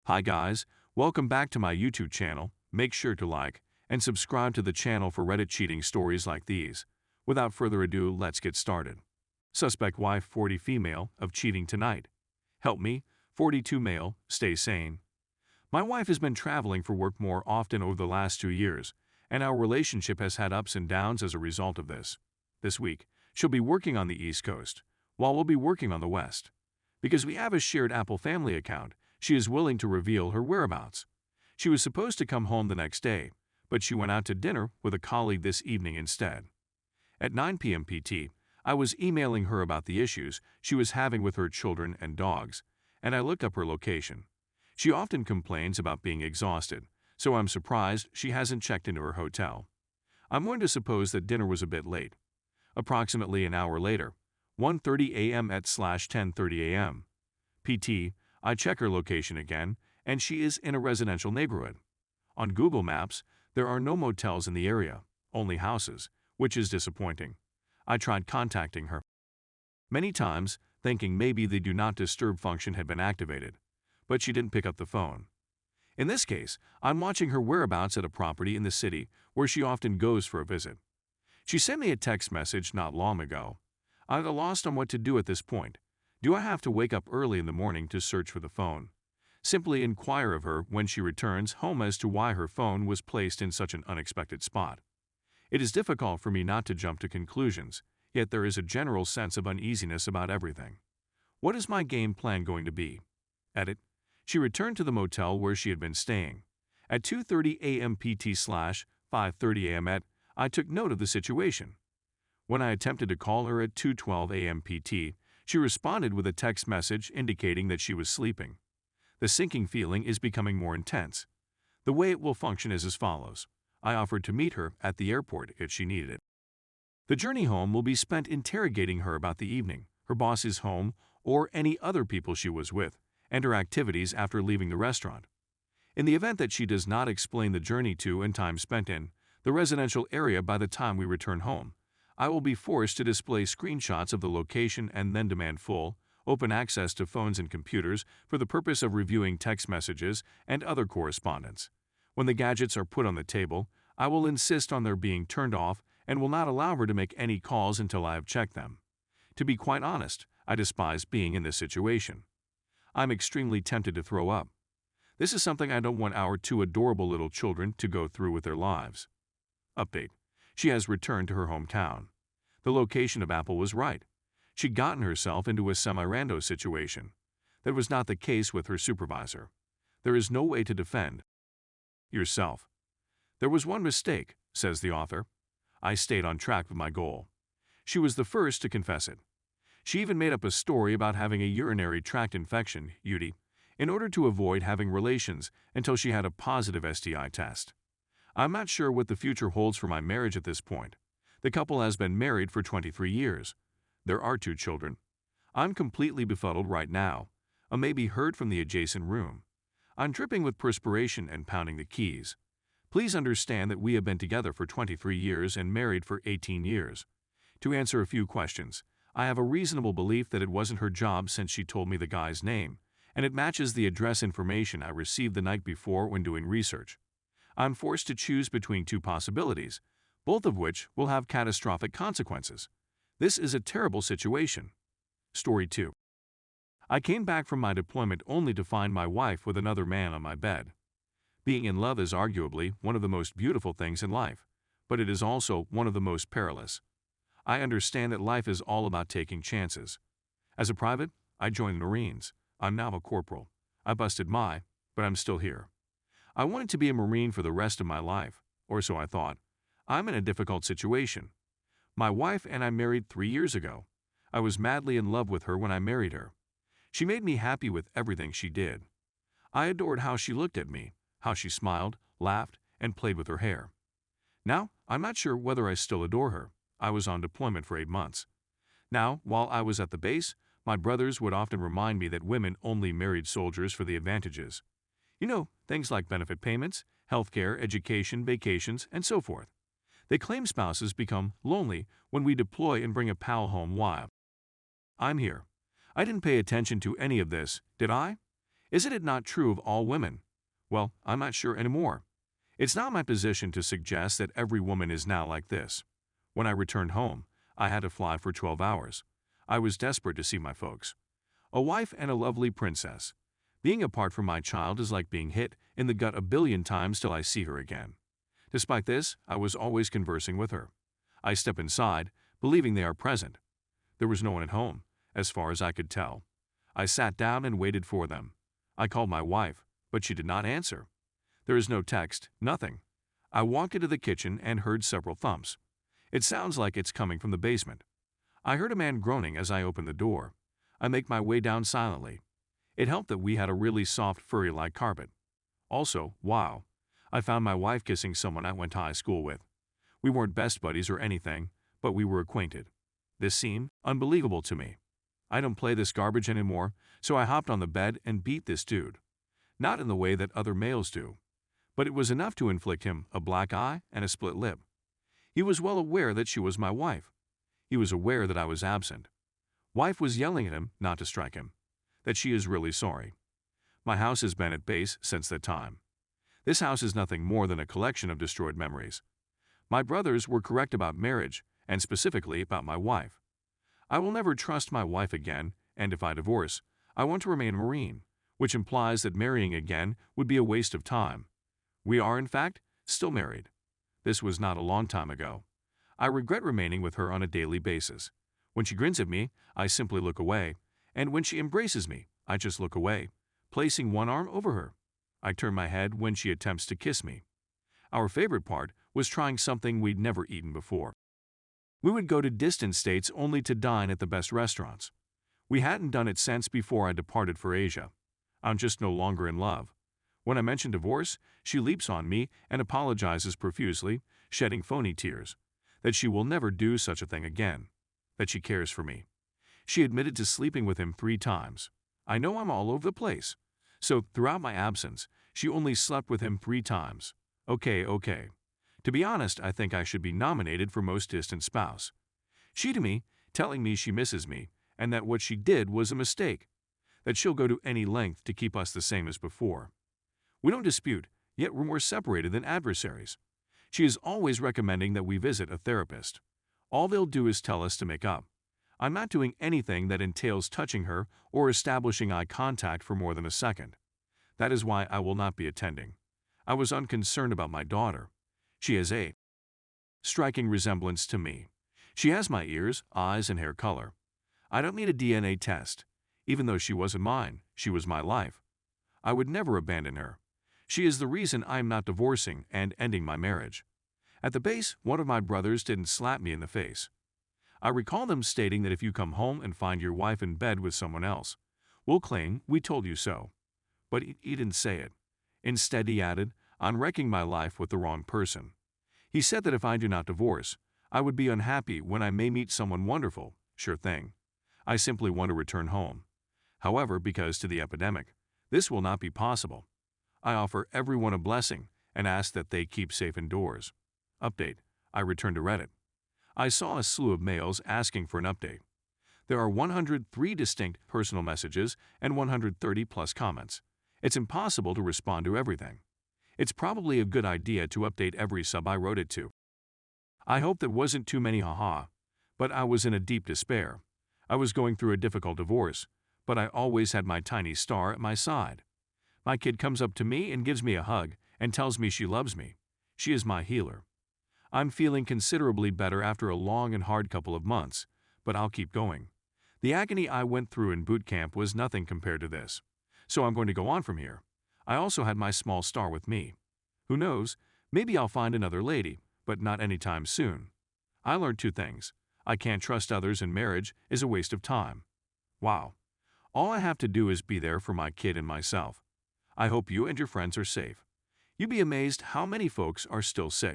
Hi guys, welcome back to my YouTube channel. Make sure to like and subscribe to the channel for Reddit cheating stories like these. Without further ado, let's get started. Suspect wife 40 female of cheating tonight. Help me, 42 male, stay sane. My wife has been traveling for work more often over the last 2 years, and our relationship has had ups and downs as a result of this. This week, she'll be working on the East Coast, while we'll be working on the West. Because we have a shared Apple family account, she is willing to reveal her whereabouts. She was supposed to come home the next day, but she went out to dinner with a colleague this evening instead. At 9 p.m. PT, I was emailing her about the issues she was having with her children and dogs, and I looked up her location. She often complains about being exhausted, so I'm surprised she hasn't checked into her hotel. I'm going to suppose that dinner was a bit late. Approximately an hour later, 1:30 a.m. at /10:30 a.m. PT, I check her location again, and she is in a residential neighborhood. On Google Maps, there are no motels in the area, only houses, which is disappointing. I tried contacting her many times, thinking maybe the Do Not Disturb function had been activated, but she didn't pick up the phone. In this case, I'm watching her whereabouts at a property in the city where she often goes for a visit. She sent me a text message not long ago. I'm at a loss on what to do at this point. Do I have to wake up early in the morning to search for the phone? Simply inquire of her when she returns home as to why her phone was placed in such an unexpected spot. It is difficult for me not to jump to conclusions, yet there is a general sense of uneasiness about everything. What is my game plan going to be? Edit. She returned to the motel where she had been staying. At 2:30 a.m. PT/5:30 a.m. I took note of the situation. When I attempted to call her at 2:12 a.m. PT, she responded with a text message indicating that she was sleeping. The sinking feeling is becoming more intense. The way it will function is as follows. I offered to meet her at the airport if she needed it. The journey home will be spent interrogating her about the evening, her boss's home, or any other people she was with, and her activities after leaving the restaurant. In the event that she does not explain the journey to and time spent in the residential area by the time we return home, I will be forced to display screenshots of the location and then demand full, open access to phones and computers for the purpose of reviewing text messages and other correspondence. When the gadgets are put on the table, I will insist on their being turned off and will not allow her to make any calls until I have checked them. To be quite honest, I despise being in this situation. I'm extremely tempted to throw up. This is something I don't want our 2 adorable little children to go through with their lives. Update. She has returned to her hometown. The location of Apple was right. She'd gotten herself into a semi-rando situation. That was not the case with her supervisor. There is no way to defend yourself. There was one mistake, says the author. I stayed on track with my goal. She was the first to confess it. She even made up a story about having a urinary tract infection, UTI, in order to avoid having relations until she had a positive STI test. I'm not sure what the future holds for my marriage at this point. The couple has been married for 23 years. There are 2 children. I'm completely befuddled right now. I may be heard from the adjacent room. I'm dripping with perspiration and pounding the keys. Please understand that we have been together for 23 years and married for 18 years. To answer a few questions, I have a reasonable belief that it wasn't her job since she told me the guy's name, and it matches the address information I received the night before when doing research. I'm forced to choose between 2 possibilities, both of which will have catastrophic consequences. This is a terrible situation. Story 2. I came back from my deployment only to find my wife with another man on my bed. Being in love is arguably one of the most beautiful things in life, but it is also one of the most perilous. I understand that life is all about taking chances. As a private, I joined the Marines. I'm now a corporal. I busted but I'm still here. I wanted to be a Marine for the rest of my life, or so I thought. I'm in a difficult situation. My wife and I married 3 years ago. I was madly in love with her when I married her. She made me happy with everything she did. I adored how she looked at me, how she smiled, laughed, and played with her hair. Now, I'm not sure whether I still adore her. I was on deployment for 8 months. Now, while I was at the base, my brothers would often remind me that women only married soldiers for the advantages. You know, things like benefit payments, healthcare, education, vacations, and so forth. They claim spouses become lonely when we deploy and bring a pal home while I'm here. I didn't pay attention to any of this, did I? Isn't it not true of all women? Well, I'm not sure anymore. It's not my position to suggest that every woman is now like this. When I returned home, I had to fly for 12 hours. I was desperate to see my folks. A wife and a lovely princess. Being apart from my child is like being hit in the gut a billion times till I see her again. Despite this, I was always conversing with her. I step inside, believing they are present. There was no one at home, as far as I could tell. I sat down and waited for them. I called my wife, but she did not answer. There is no text, nothing. I walked into the kitchen and heard several thumps. It sounds like it's coming from the basement. I heard a man groaning as I opened the door. I make my way down silently. It helped that we had a really soft, furry-like carpet. Also, wow, I found my wife kissing someone I went to high school with. We weren't best buddies or anything, but we were acquainted. This seemed unbelievable to me. I don't play this garbage anymore, so I hopped on the bed and beat this dude. Not in the way that other males do, but it was enough to inflict him a black eye and a split lip. He was well aware that she was my wife. He was aware that I was absent. Wife was yelling at him not to strike him, that she is really sorry. My house has been at base since that time. This house is nothing more than a collection of destroyed memories. My brothers were correct about marriage, and specifically about my wife. I will never trust my wife again, and if I divorce, I want to remain a Marine, which implies that marrying again would be a waste of time. We are, in fact, still married. This was not a long time ago. I regret remaining with her on a daily basis. When she grins at me, I simply look away, and when she embraces me, I just look away, placing one arm over her. I turn my head when she attempts to kiss me. Our favorite part was trying something we'd never eaten before. We would go to distant states only to dine at the best restaurants. We hadn't done it since before I departed for Asia. I'm just no longer in love. When I mention divorce, she leaps on me and apologizes profusely, shedding phony tears, that she will never do such a thing again, that she cares for me. She admitted to sleeping with him 3 times. I know I'm all over the place. So, throughout my absence, she only slept with him 3 times. Okay. To be honest, I think I should be nominated for most distant spouse. She to me, telling me she misses me, and that what she did was a mistake, that she'll go to any length to keep us the same as before. We don't dispute, yet we're more separated than adversaries. She is always recommending that we visit a therapist. All they'll do is tell us to make up. I'm not doing anything that entails touching her or establishing eye contact for more than a second. That is why I will not be attending. I was unconcerned about my daughter. She has a striking resemblance to me. She has my ears, eyes, and hair color. I don't need a DNA test. Even though she wasn't mine, she was my life. I would never abandon her. She is the reason I'm not divorcing and ending my marriage. At the base, one of my brothers didn't slap me in the face. I recall them stating that if you come home and find your wife in bed with someone else, we'll claim we told you so. But he didn't say it. Instead, he added, I'm wrecking my life with the wrong person. He said that if I do not divorce, I would be unhappy when I may meet someone wonderful. Sure thing. I simply want to return home. However, because to the epidemic, this will not be possible. I offer everyone a blessing and ask that they keep safe indoors. Update. I returned to Reddit. I saw a slew of mails asking for an update. There are 103 distinct personal messages and 130 plus comments. It's impossible to respond to everything. It's probably a good idea to update every sub I wrote it to. I hope that wasn't too many haha, but I was in a deep despair. I was going through a difficult divorce, but I always had my tiny star at my side. My kid comes up to me and gives me a hug and tells me she loves me. She is my healer. I'm feeling considerably better after a long and hard couple of months, but I'll keep going. The agony I went through in boot camp was nothing compared to this, so I'm going to go on from here. I also had my small star with me. Who knows, maybe I'll find another lady, but not anytime soon. I learned 2 things. I can't trust others and marriage is a waste of time. Wow. All I have to do is be there for my kid and myself. I hope you and your friends are safe. You'd be amazed how many folks are still sick.